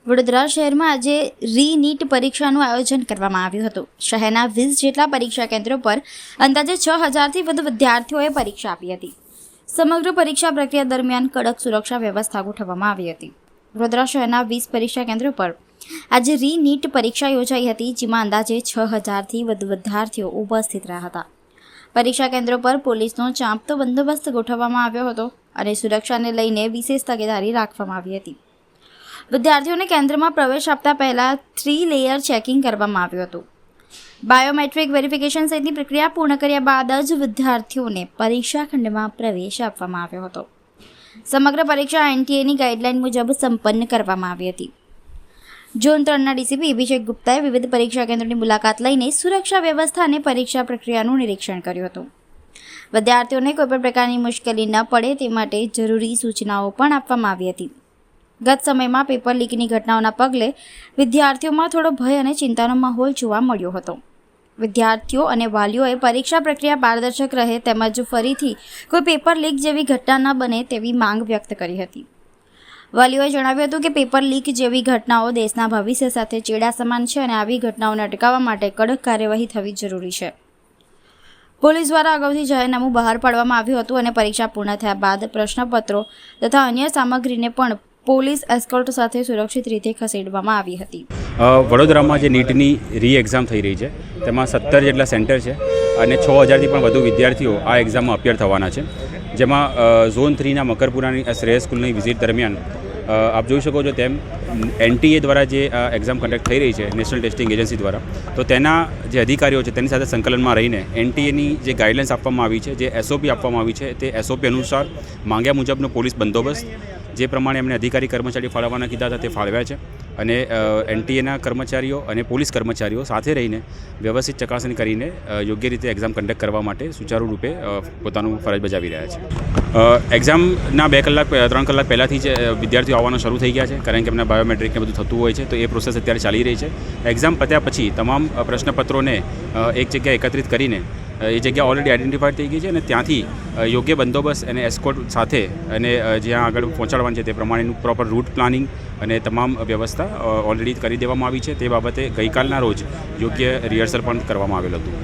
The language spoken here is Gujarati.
વડોદરા શહેરમાં આજે રી-નીટ પરીક્ષાનું આયોજન કરવામાં આવ્યું હતું। શહેરના 20 જેટલા પરીક્ષા કેન્દ્રો પર અંદાજે 6000થી વધુ વિદ્યાર્થીઓએ પરીક્ષા આપી હતી। સમગ્ર પરીક્ષા પ્રક્રિયા દરમિયાન કડક સુરક્ષા વ્યવસ્થા ગોઠવવામાં આવી હતી। વડોદરા શહેરના 20 પરીક્ષા કેન્દ્રો પર આજે રી-નીટ પરીક્ષા યોજાઈ હતી, જેમાં અંદાજે 6000થી વધુ વિદ્યાર્થીઓ ઉપસ્થિત રહ્યા હતા। પરીક્ષા કેન્દ્રો પર પોલીસનો ચાંપતો બંદોબસ્ત ગોઠવવામાં આવ્યો હતો અને સુરક્ષાને લઈને વિશેષ તકેદારી રાખવામાં આવી હતી। વિદ્યાર્થીઓને કેન્દ્રમાં પ્રવેશ આપતા પહેલા 3 લેયર ચેકિંગ કરવામાં આવ્યું હતું। બાયોમેટ્રિક વેરિફિકેશન સહિતની પ્રક્રિયા પૂર્ણ કર્યા બાદ જ વિદ્યાર્થીઓને પરીક્ષા ખંડમાં પ્રવેશ આપવામાં આવ્યો હતો। સમગ્ર પરીક્ષા એનટીએની ગાઈડલાઈન મુજબ સંપન્ન કરવામાં આવી હતી। ઝોન 3ના ડીસીપી અભિષેક ગુપ્તાએ વિવિધ પરીક્ષા કેન્દ્રોની મુલાકાત લઈને સુરક્ષા વ્યવસ્થા અને પરીક્ષા પ્રક્રિયાનું નિરીક્ષણ કર્યું હતું। વિદ્યાર્થીઓને કોઈપણ પ્રકારની મુશ્કેલી ન પડે તે માટે જરૂરી સૂચનાઓ પણ આપવામાં આવી હતી। ગત સમયમાં પેપર લીકની ઘટનાઓના પગલે વિદ્યાર્થીઓમાં થોડો ભય અને ચિંતાનો માહોલ જોવા મળ્યો હતો। વિદ્યાર્થીઓ અને વાલીઓએ પરીક્ષા પ્રક્રિયા પારદર્શક રહે તેમજ ફરીથી કોઈ પેપર લીક જેવી ઘટના ન બને તેવી માંગ વ્યક્ત કરી હતી। વાલીઓએ જણાવ્યું હતું કે પેપર લીક જેવી ઘટનાઓ દેશના ભવિષ્ય સાથે ચેડા સમાન છે અને આવી ઘટનાઓને અટકાવવા માટે કડક કાર્યવાહી થવી જરૂરી છે। પોલીસ દ્વારા અગાઉથી જાહેરનામું બહાર પાડવામાં આવ્યું હતું અને પરીક્ષા પૂર્ણ થયા બાદ પ્રશ્નપત્રો તથા અન્ય સામગ્રીને પણ પોલીસ એસ્કોર્ટ સાથે સુરક્ષિત રીતે ખસેડવામાં આવી હતી। વડોદરામાં જે નીટની રી એક્ઝામ થઈ રહી છે તેમાં 17 જેટલા સેન્ટર છે અને 6000થી પણ વધુ વિદ્યાર્થીઓ આ એક્ઝામમાં અપિયર થવાના છે, જેમાં ઝોન 3ના મકરપુરાની શ્રેયસ સ્કૂલની વિઝિટ દરમિયાન આપ જોઈ શકો છો તેમ એનટીએ દ્વારા જે એક્ઝામ કન્ડક્ટ થઈ રહી છે, નેશનલ ટેસ્ટિંગ એજન્સી દ્વારા, તો તેના જે અધિકારીઓ છે તેની સાથે સંકલનમાં રહીને એનટીએની જે ગાઈડલાઇન્સ આપવામાં આવી છે, જે એસઓપી આપવામાં આવી છે, તે એસઓપી અનુસાર માંગ્યા મુજબનો પોલીસ બંદોબસ્ત જે પ્રમાણે એમને અધિકારી કર્મચારીઓ ફાળવવાના કીધા હતા તે ફાળવ્યા છે અને એનટીએના કર્મચારીઓ અને પોલીસ કર્મચારીઓ સાથે રહીને વ્યવસ્થિત ચકાસણી કરીને યોગ્ય રીતે એક્ઝામ કન્ડક્ટ કરવા માટે સુચારુ રૂપે પોતાનું ફરજ બજાવી રહ્યા છે। એક્ઝામના 2 કલાક 3 કલાક પહેલાંથી જ વિદ્યાર્થીઓ આવવાના શરૂ થઈ ગયા છે, કારણ કે એમના બાયોમેટ્રિકને બધું થતું હોય છે, તો એ પ્રોસેસ અત્યારે ચાલી રહી છે। એક્ઝામ પત્યા પછી તમામ પ્રશ્નપત્રોને એક જગ્યાએ એકત્રિત કરીને એ જગ્યા ઓલરેડી આઈડેન્ટિફાઈડ થઈ ગઈ છે અને ત્યાંથી યોગ્ય બંદોબસ્ત અને એસ્કોર્ટ સાથે અને જ્યાં આગળ પહોંચાડવાનું છે તે પ્રમાણેનું પ્રોપર રૂટ પ્લાનિંગ અને તમામ વ્યવસ્થા ઓલરેડી કરી દેવામાં આવી છે। તે બાબતે ગઈકાલના રોજ યોગ્ય રિહર્સલ પણ કરવામાં આવેલું હતું।